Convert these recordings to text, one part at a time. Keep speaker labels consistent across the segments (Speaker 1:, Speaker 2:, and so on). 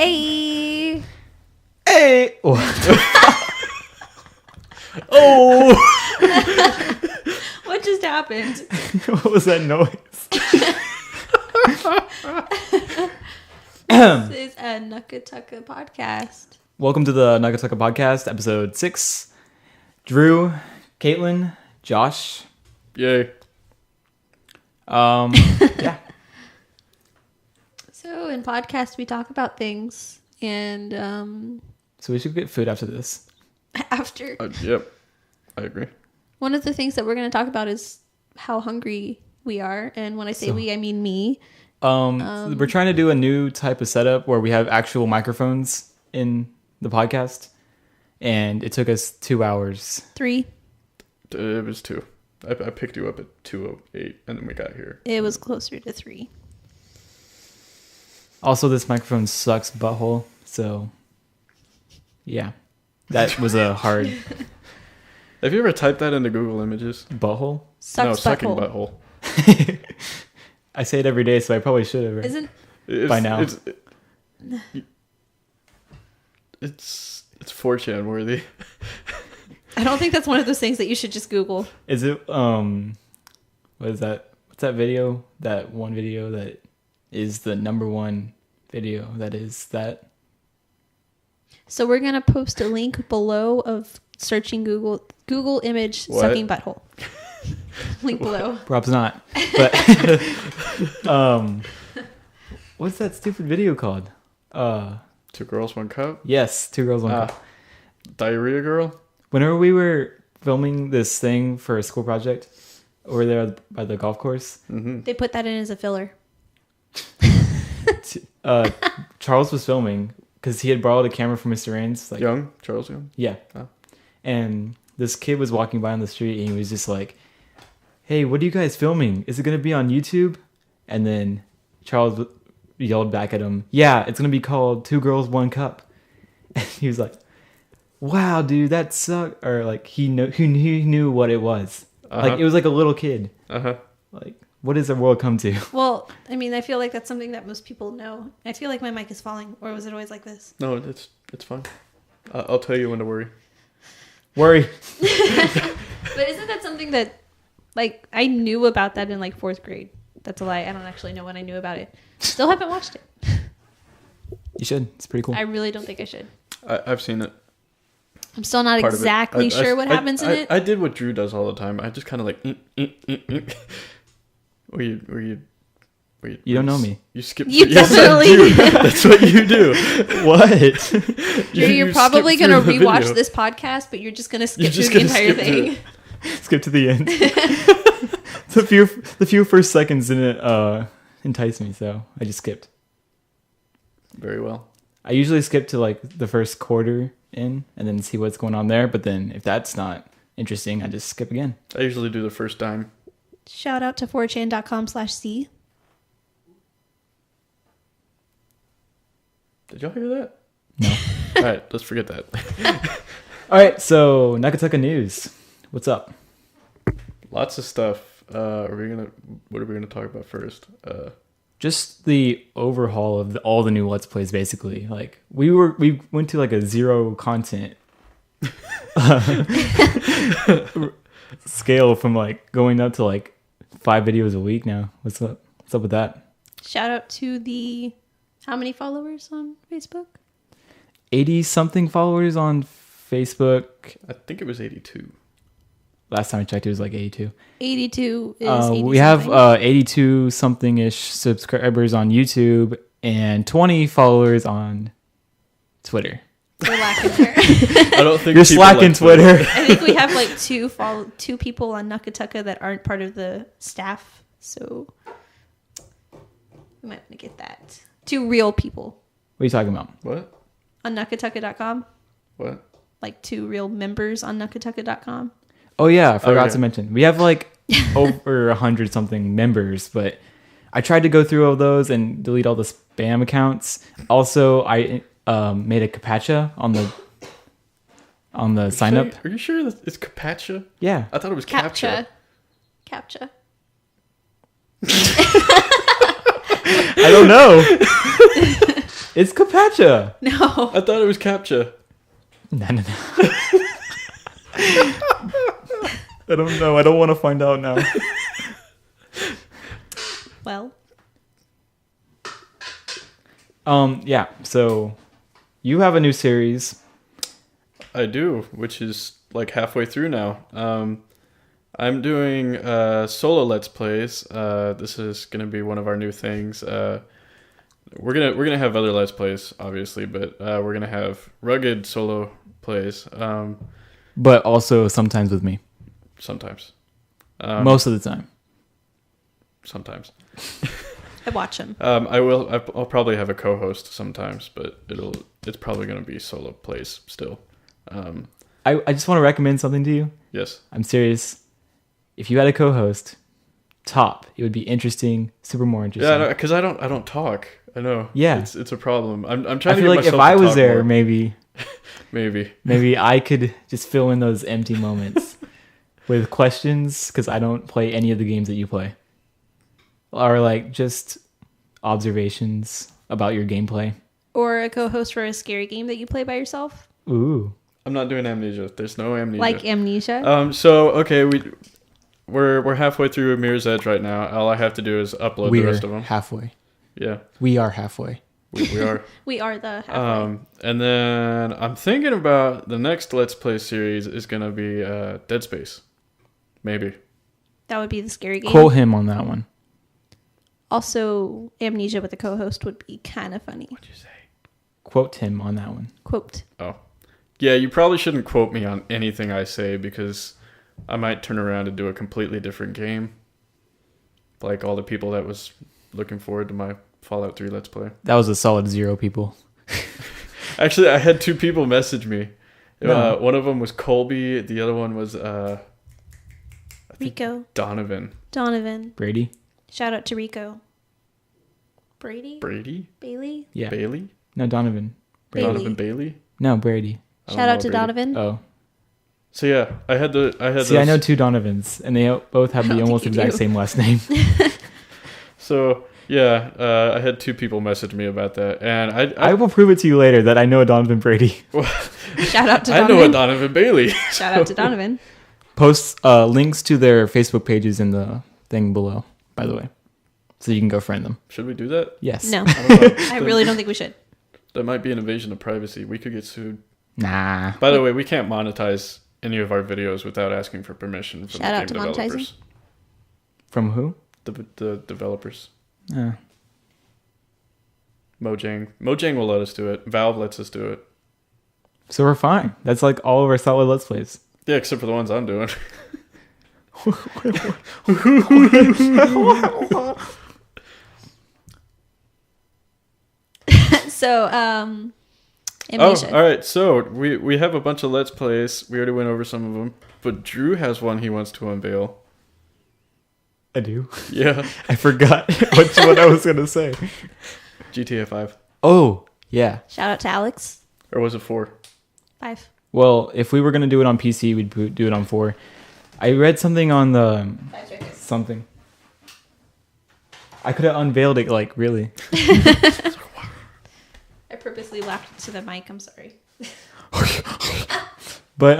Speaker 1: Hey!
Speaker 2: Hey! Oh!
Speaker 1: What just happened?
Speaker 2: What was that noise?
Speaker 1: This is a Nuckatucka podcast.
Speaker 2: Welcome to the Nuckatucka podcast, episode 6. Drew, Caitlin, Josh.
Speaker 3: Yay.
Speaker 2: Yeah.
Speaker 1: So in podcast we talk about things, and
Speaker 2: So we should get food after this.
Speaker 1: after
Speaker 3: Yep. I agree.
Speaker 1: one of the things that we're going to talk about is how hungry we are, and when I say we, I mean me.
Speaker 2: We're trying to do a new type of setup where we have actual microphones in the podcast, and it took us 2 hours.
Speaker 1: 3.
Speaker 3: It was 2. I picked you up at 2:08 and then we got here.
Speaker 1: It was closer to 3.
Speaker 2: Also, this microphone sucks butthole, so yeah, that was a hard
Speaker 3: Have you ever typed that into Google Images?
Speaker 2: butthole.
Speaker 1: Sucks
Speaker 3: sucking
Speaker 1: butthole.
Speaker 3: butthole.
Speaker 2: I say it every day, so I probably should have. Right?
Speaker 1: Isn't
Speaker 2: By now.
Speaker 3: It's 4chan worthy.
Speaker 1: I don't think that's one of those things that you should just Google.
Speaker 2: Is it what is that? What's that video? That one video that is the number one video that is that?
Speaker 1: So we're going to post a link below of searching Google image
Speaker 3: What?
Speaker 1: sucking butthole. Link below.
Speaker 2: Perhaps not. But what's that stupid video called?
Speaker 3: 2 girls, 1 cup.
Speaker 2: Yes, 2 girls, 1 cup.
Speaker 3: Diarrhea girl.
Speaker 2: Whenever we were filming this thing for a school project over there by the golf course,
Speaker 1: They put that in as a filler.
Speaker 2: Charles was filming because he had borrowed a camera from Mr. Raines. Like,
Speaker 3: Charles Young.
Speaker 2: yeah.
Speaker 3: Oh.
Speaker 2: And this kid was walking by on the street and he was just like, "Hey, what are you guys filming? Is it going to be on YouTube?" And then Charles yelled back at him, "Yeah, it's going to be called 2 girls, 1 cup." And he was like, "Wow, dude, that sucked." Or like he knew what it was. Like it was like a little kid. Like, what does the world come to?
Speaker 1: Well, I mean, I feel like that's something that most people know. I feel like my mic is falling, or was it always like this?
Speaker 3: No, it's fine. I'll tell you when to worry.
Speaker 2: Worry.
Speaker 1: But isn't that something that, like, I knew about that in like 4th grade? That's a lie. I don't actually know when I knew about it. Still haven't watched it.
Speaker 2: You should. It's pretty cool.
Speaker 1: I really don't think I should.
Speaker 3: I've seen it.
Speaker 1: I'm still not
Speaker 3: Part of it.
Speaker 1: exactly sure what happens in it.
Speaker 3: I did what Drew does all the time. I just kind of like. Where
Speaker 2: You don't know me.
Speaker 3: You skip.
Speaker 1: You
Speaker 3: Yes, I
Speaker 1: definitely-
Speaker 3: do. That's what you do.
Speaker 2: What?
Speaker 1: You're probably
Speaker 3: skip
Speaker 1: going to
Speaker 3: through the
Speaker 1: rewatch
Speaker 3: video.
Speaker 1: this podcast, but you're just going to skip
Speaker 3: You're
Speaker 1: through
Speaker 3: just
Speaker 1: the
Speaker 3: gonna
Speaker 1: entire
Speaker 3: skip through
Speaker 1: thing.
Speaker 2: Skip to the end. The few first seconds didn't entice me, so I just skipped.
Speaker 3: Very well.
Speaker 2: I usually skip to like the first quarter in and then see what's going on there. But then if that's not interesting, I just skip again.
Speaker 3: I usually do the first dime.
Speaker 1: Shout out to 4chan.com/C.
Speaker 3: Did y'all hear that?
Speaker 2: No.
Speaker 3: All right, let's forget that.
Speaker 2: All right, so Nuckatucka news. What's up?
Speaker 3: Lots of stuff. What are we gonna talk about first?
Speaker 2: Just the overhaul of all the new Let's Plays, basically. Like we went to like a 0 content scale from like going up to like 5 videos a week now. What's up? What's up with that?
Speaker 1: Shout out to the... How many followers on Facebook?
Speaker 2: 80 something followers on Facebook.
Speaker 3: I think it was 82.
Speaker 2: Last time I checked, it was like 82.
Speaker 1: 82 is 80
Speaker 2: We have
Speaker 1: something.
Speaker 2: 82 something ish subscribers on YouTube and 20 followers on Twitter.
Speaker 1: We're lacking there.
Speaker 3: I don't think
Speaker 2: You're
Speaker 3: people
Speaker 2: slacking
Speaker 3: like
Speaker 2: Twitter.
Speaker 1: I think we have like 2 people on Nuckatucka that aren't part of the staff, so we might want to get that. 2 real people
Speaker 2: What are you talking about?
Speaker 3: What?
Speaker 1: on Nuckatucka.com.
Speaker 3: What?
Speaker 1: Like 2 real members on Nuckatucka.com.
Speaker 2: Oh yeah, I forgot
Speaker 3: Okay.
Speaker 2: to mention. We have like over 100 something members, but I tried to go through all those and delete all the spam accounts. Also, I made a CAPTCHA on the sign up.
Speaker 3: Are you sure that it's CAPTCHA?
Speaker 2: Yeah.
Speaker 3: I thought it was CAPTCHA.
Speaker 1: CAPTCHA.
Speaker 2: I don't know. It's Capacha.
Speaker 1: No.
Speaker 3: I thought it was CAPTCHA.
Speaker 2: No. I don't know. I don't want to find out now.
Speaker 1: Well.
Speaker 2: Yeah. So you have a new series.
Speaker 3: I do, which is like halfway through now. I'm doing solo Let's Plays. This is gonna be one of our new things. We're gonna have other Let's Plays, obviously, but we're gonna have rugged solo plays.
Speaker 2: But also sometimes with me.
Speaker 3: Sometimes.
Speaker 2: Most of the time.
Speaker 3: Sometimes.
Speaker 1: I watch him.
Speaker 3: I'll probably have a co-host sometimes, but it's probably gonna be solo plays still.
Speaker 2: I just want to recommend something to you.
Speaker 3: Yes.
Speaker 2: I'm serious. If you had a co-host, it would be interesting, super more interesting.
Speaker 3: Yeah, because I don't talk. I know.
Speaker 2: Yeah.
Speaker 3: It's a problem. I'm trying
Speaker 2: I
Speaker 3: to
Speaker 2: feel
Speaker 3: get
Speaker 2: like if
Speaker 3: myself
Speaker 2: I
Speaker 3: to
Speaker 2: was
Speaker 3: talk
Speaker 2: there,
Speaker 3: more.
Speaker 2: maybe
Speaker 3: Maybe.
Speaker 2: I could just fill in those empty moments with questions because I don't play any of the games that you play, or like just observations about your gameplay.
Speaker 1: Or a co-host for a scary game that you play by yourself.
Speaker 2: Ooh.
Speaker 3: I'm not doing Amnesia. There's no Amnesia.
Speaker 1: Like Amnesia.
Speaker 3: So okay, we're halfway through Mirror's Edge right now. All I have to do is upload the rest of them.
Speaker 2: Halfway.
Speaker 3: Yeah,
Speaker 2: We are halfway.
Speaker 3: we are.
Speaker 1: We are the halfway.
Speaker 3: And then I'm thinking about the next Let's Play series is gonna be Dead Space. Maybe.
Speaker 1: That would be the scary game.
Speaker 2: Quote him on that one.
Speaker 1: Also, Amnesia with a co-host would be kind of funny.
Speaker 3: What'd you say?
Speaker 2: Quote him on that one.
Speaker 1: Quote.
Speaker 3: Oh. Yeah, you probably shouldn't quote me on anything I say because I might turn around and do a completely different game. Like all the people that was looking forward to my Fallout 3 Let's Play.
Speaker 2: That was a solid 0 people.
Speaker 3: Actually, I had 2 people message me.
Speaker 2: No.
Speaker 3: One of them was Colby. The other one was
Speaker 1: Rico.
Speaker 3: Donovan.
Speaker 2: Brady?
Speaker 1: Shout out to Rico. Brady?
Speaker 3: Brady?
Speaker 1: Bailey?
Speaker 2: Yeah.
Speaker 3: Bailey?
Speaker 2: No, Donovan.
Speaker 1: Bailey.
Speaker 3: Donovan Bailey?
Speaker 2: No, Brady.
Speaker 3: I don't
Speaker 1: Shout
Speaker 3: know
Speaker 1: out to
Speaker 3: Brady.
Speaker 1: Donovan.
Speaker 2: Oh.
Speaker 3: So yeah, I had
Speaker 2: See,
Speaker 3: those.
Speaker 2: I know 2 Donovans, and they both have
Speaker 1: I
Speaker 2: the
Speaker 1: don't
Speaker 2: almost
Speaker 1: think you
Speaker 2: exact
Speaker 1: do.
Speaker 2: same last name.
Speaker 3: So yeah, I had 2 people message me about that, and
Speaker 2: I will prove it to you later that I know a Donovan Brady.
Speaker 1: Shout out to
Speaker 3: I
Speaker 1: Donovan.
Speaker 3: know a Donovan Bailey.
Speaker 1: Shout out to Donovan.
Speaker 2: Post links to their Facebook pages in the thing below, by the way. So you can go friend them.
Speaker 3: Should we do that?
Speaker 2: Yes.
Speaker 1: No,
Speaker 3: I don't know.
Speaker 1: I really don't think we should.
Speaker 3: That might be an invasion of privacy. We could get sued.
Speaker 2: Nah.
Speaker 3: By the way, we can't monetize any of our videos without asking for permission from
Speaker 1: Shout
Speaker 3: the
Speaker 1: out
Speaker 3: game
Speaker 1: to
Speaker 3: developers.
Speaker 2: From who?
Speaker 3: The developers.
Speaker 2: Uh,
Speaker 3: Mojang will let us do it. Valve lets us do it.
Speaker 2: so we're fine. That's like all of our solid Let's Plays.
Speaker 3: Yeah, except for the ones I'm doing.
Speaker 1: So,
Speaker 3: Oh,
Speaker 1: Amnesia.
Speaker 3: all right. So we have a bunch of Let's Plays. We already went over some of them, but Drew has one he wants to unveil.
Speaker 2: I do.
Speaker 3: Yeah,
Speaker 2: I forgot what I was going to say.
Speaker 3: GTA 5.
Speaker 2: Oh, yeah.
Speaker 1: Shout out to Alex.
Speaker 3: Or was it 4?
Speaker 1: 5.
Speaker 2: Well, if we were going to do it on PC, we'd do it on 4. I read something on the... Something. I could have unveiled it, like, really.
Speaker 1: I purposely laughed to the mic. I'm sorry.
Speaker 2: But,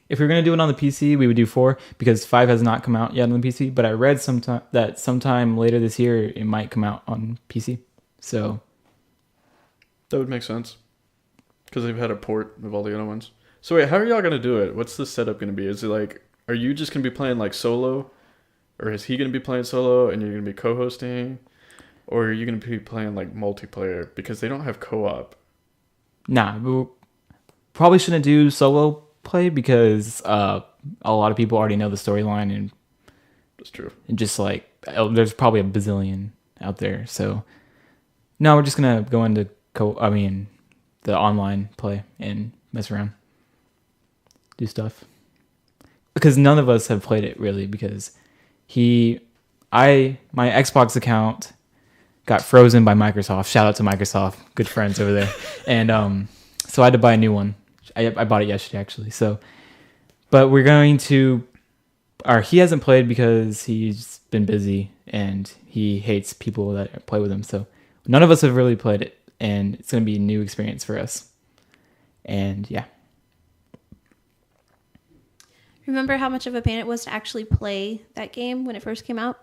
Speaker 2: if we were going to do it on the PC, we would do 4 because 5 has not come out yet on the PC. But I read that sometime later this year, it might come out on PC. So...
Speaker 3: That would make sense. Because they've had a port of all the other ones. So wait, how are y'all going to do it? What's the setup going to be? Is it like, are you just going to be playing like solo? Or is he going to be playing solo and you're going to be co-hosting? Or are you going to be playing like multiplayer? Because they don't have co-op.
Speaker 2: Nah, we probably shouldn't do solo play because a lot of people already know the storyline and
Speaker 3: That's true.
Speaker 2: just like, there's probably a bazillion out there. So, no, we're just going to go into the online play and mess around. Do stuff. Because none of us have played it really because my Xbox account got frozen by Microsoft. Shout out to Microsoft. Good friends over there. And so I had to buy a new one. I bought it yesterday actually. So, but we're going to or he hasn't played because he's been busy and he hates people that play with him. So none of us have really played it, and it's going to be a new experience for us. And yeah.
Speaker 1: Remember how much of a pain it was to actually play that game when it first came out?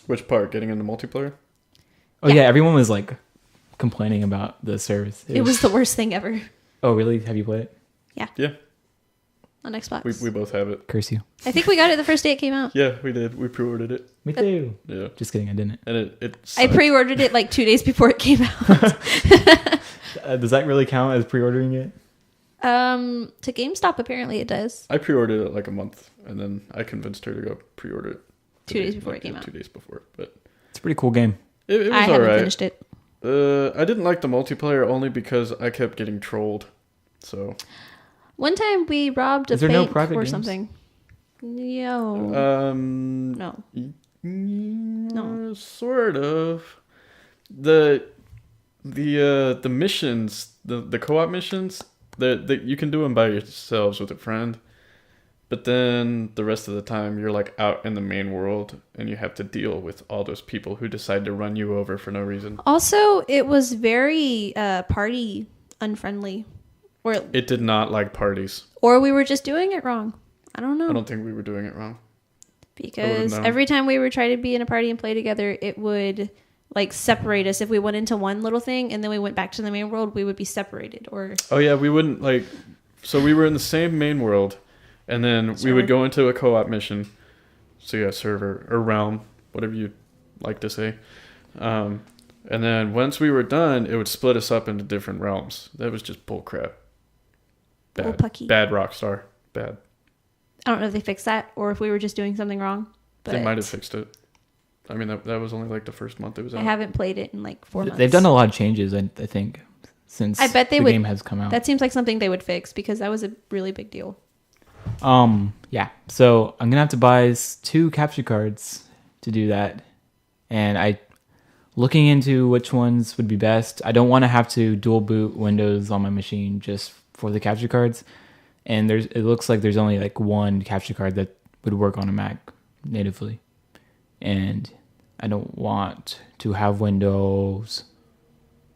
Speaker 3: Which part? Getting into multiplayer?
Speaker 2: Oh yeah, everyone was like complaining about the service.
Speaker 1: It was the worst thing ever.
Speaker 2: Oh really? Have you played it?
Speaker 3: Yeah.
Speaker 1: On Xbox.
Speaker 3: We both have it.
Speaker 2: Curse you.
Speaker 1: I think we got it the first day it came out.
Speaker 3: Yeah, we did. We pre-ordered it.
Speaker 2: Me too.
Speaker 3: Yeah.
Speaker 2: Just kidding, I didn't.
Speaker 3: And it
Speaker 1: I
Speaker 3: sucked.
Speaker 1: pre-ordered it like 2 days before it came out.
Speaker 2: Does that really count as pre-ordering it?
Speaker 1: To GameStop, apparently it does.
Speaker 3: I pre-ordered it like a month, and then I convinced her to go pre-order it.
Speaker 1: 2 days before it came out.
Speaker 3: 2 days before, but
Speaker 2: It's a pretty cool game.
Speaker 3: it was
Speaker 1: I haven't
Speaker 3: alright.
Speaker 1: finished it.
Speaker 3: I didn't like the multiplayer only because I kept getting trolled. So
Speaker 1: One time we robbed a
Speaker 2: Is there no
Speaker 1: bank
Speaker 2: private
Speaker 1: or
Speaker 2: games?
Speaker 1: something. No.
Speaker 3: no,
Speaker 1: No.
Speaker 3: sort of. The missions, the co-op missions, the you can do them by yourselves with a friend, but then the rest of the time you're like out in the main world and you have to deal with all those people who decide to run you over for no reason.
Speaker 1: Also, it was very party unfriendly.
Speaker 3: It did not like parties.
Speaker 1: Or we were just doing it wrong. I don't know.
Speaker 3: I don't think we were doing it wrong.
Speaker 1: Because
Speaker 3: known.
Speaker 1: every time we were trying to be in a party and play together, it would like separate us. If we went into one little thing and then we went back to the main world, we would be separated. Or
Speaker 3: Oh yeah, we wouldn't like. So we were in the same main world, and then we would go into a co-op mission. So yeah, server or realm, whatever you like to say. And then once we were done, it would split us up into different realms. That was just bullcrap. Bad,
Speaker 1: Bullpucky.
Speaker 3: bad Rockstar. Bad.
Speaker 1: I don't know if they fixed that or if we were just doing something wrong. But
Speaker 3: They might have fixed it. I mean, that was only like the first month it was out.
Speaker 1: I haven't played it in like 4 months.
Speaker 2: They've done a lot of changes, I think, since
Speaker 1: I bet they
Speaker 2: the
Speaker 1: would-
Speaker 2: game has come out.
Speaker 1: That seems like something they would fix because that was a really big deal.
Speaker 2: Yeah. So I'm gonna have to buy 2 capture cards to do that, and I looking into which ones would be best. I don't want to have to dual boot Windows on my machine just for the capture cards, and it looks like there's only like one capture card that would work on a Mac natively, and I don't want to have Windows,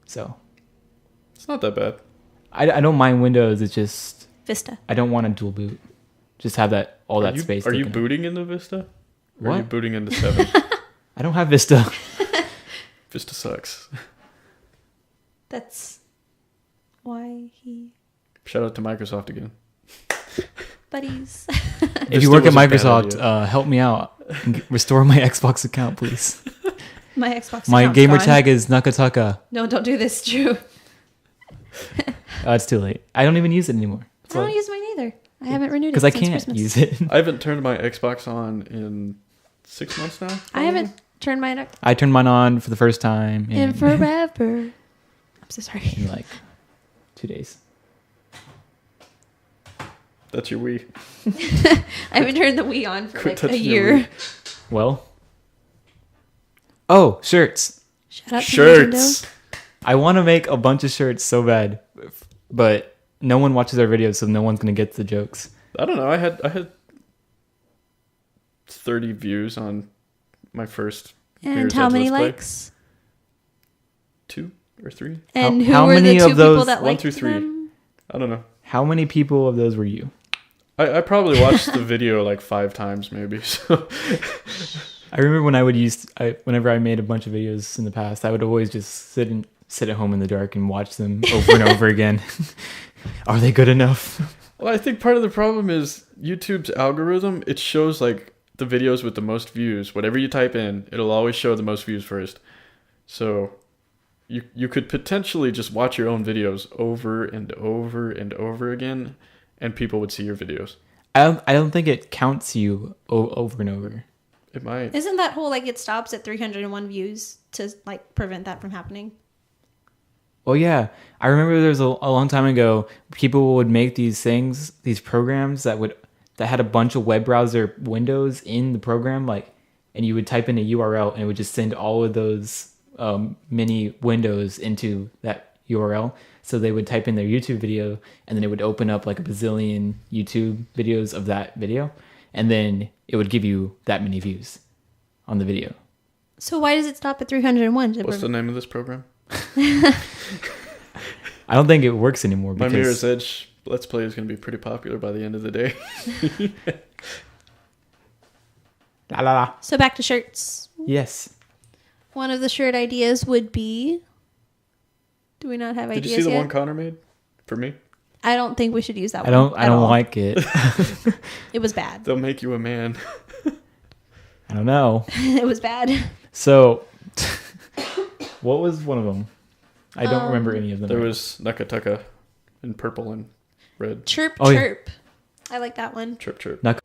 Speaker 2: so
Speaker 3: It's not that bad.
Speaker 2: I don't mind Windows. It's just
Speaker 1: Vista.
Speaker 2: I don't want to dual boot. Just have all that space.
Speaker 3: Are you
Speaker 2: taken up.
Speaker 3: booting into Vista? Or
Speaker 2: What?
Speaker 3: are you booting into 7?
Speaker 2: I don't have Vista.
Speaker 3: Vista sucks.
Speaker 1: That's why he
Speaker 3: Shout out to Microsoft again.
Speaker 1: buddies.
Speaker 2: If
Speaker 3: Vista
Speaker 2: you work at
Speaker 3: was a bad
Speaker 2: Microsoft,
Speaker 3: idea.
Speaker 2: help me out. And restore my Xbox account, please.
Speaker 1: My Xbox.
Speaker 2: My
Speaker 1: account's
Speaker 2: gamer
Speaker 1: gone.
Speaker 2: tag is Nuckatucka.
Speaker 1: No, don't do this, Drew.
Speaker 2: It's too late. I don't even use it anymore.
Speaker 1: I don't use mine either. I haven't renewed it
Speaker 2: Because I
Speaker 1: since
Speaker 2: can't
Speaker 1: Christmas.
Speaker 2: use it.
Speaker 3: I haven't turned my Xbox on in 6 months now.
Speaker 1: I haven't turned mine up
Speaker 2: I turned mine on for the first time
Speaker 1: in forever. I'm so sorry.
Speaker 2: in like 2 days.
Speaker 3: That's your Wii.
Speaker 1: I haven't turned the Wii on for
Speaker 3: Quit
Speaker 1: like a
Speaker 3: touching your
Speaker 1: year.
Speaker 2: Well. Oh, shirts.
Speaker 1: Shout out to
Speaker 3: Shirts.
Speaker 2: I want to make a bunch of shirts so bad, but no one watches our videos, so no one's gonna get the jokes.
Speaker 3: I don't know. I had 30 views on my first
Speaker 1: Nintendo. And
Speaker 3: Mirror's
Speaker 1: how
Speaker 3: Edge
Speaker 1: many
Speaker 3: Let's Play.
Speaker 1: likes?
Speaker 3: 2 or 3.
Speaker 1: And
Speaker 2: How
Speaker 1: who were
Speaker 2: many
Speaker 1: the
Speaker 2: of
Speaker 1: two
Speaker 2: those-
Speaker 1: people that
Speaker 3: 1
Speaker 1: liked
Speaker 3: through 3.
Speaker 1: them?
Speaker 3: I don't know.
Speaker 2: How many people of those were you?
Speaker 3: I probably watched the video like 5 times maybe. So
Speaker 2: I remember when whenever I made a bunch of videos in the past, I would always just sit at home in the dark and watch them over and over again. Are they good enough?
Speaker 3: well, I think part of the problem is YouTube's algorithm. It shows like the videos with the most views. Whatever you type in, it'll always show the most views first. So you could potentially just watch your own videos over and over and over again, and people would see your videos.
Speaker 2: I don't think it counts you over and over.
Speaker 3: It might.
Speaker 1: Isn't that whole like it stops at 301 views to like prevent that from happening?
Speaker 2: Well, yeah. I remember there was a long time ago, people would make these programs that had a bunch of web browser windows in the program, like, and you would type in a URL and it would just send all of those mini windows into that URL. So they would type in their YouTube video and then it would open up like a bazillion YouTube videos of that video. and then it would give you that many views on the video.
Speaker 1: So why does it stop at 301?
Speaker 3: What's the name of this program?
Speaker 2: I don't think it works anymore.
Speaker 3: My
Speaker 2: Because
Speaker 3: Mirror's Edge Let's Play is going to be pretty popular by the end of the day.
Speaker 2: La la la.
Speaker 1: So back to shirts.
Speaker 2: Yes.
Speaker 1: One of the shirt ideas would be. Do we not have
Speaker 3: Did
Speaker 1: ideas
Speaker 3: you see the
Speaker 1: yet?
Speaker 3: one Connor made for me?
Speaker 1: I don't think we should use that
Speaker 2: I
Speaker 1: one.
Speaker 2: don't like it.
Speaker 1: It was bad.
Speaker 3: They'll make you a man.
Speaker 2: I don't know.
Speaker 1: It was bad.
Speaker 2: So, what was one of them? I don't remember any of them.
Speaker 3: There was Nuckatucka in purple and red.
Speaker 1: Chirp,
Speaker 2: Oh, yeah.
Speaker 1: chirp. I like that one.
Speaker 3: Chirp, chirp.
Speaker 2: Nuck-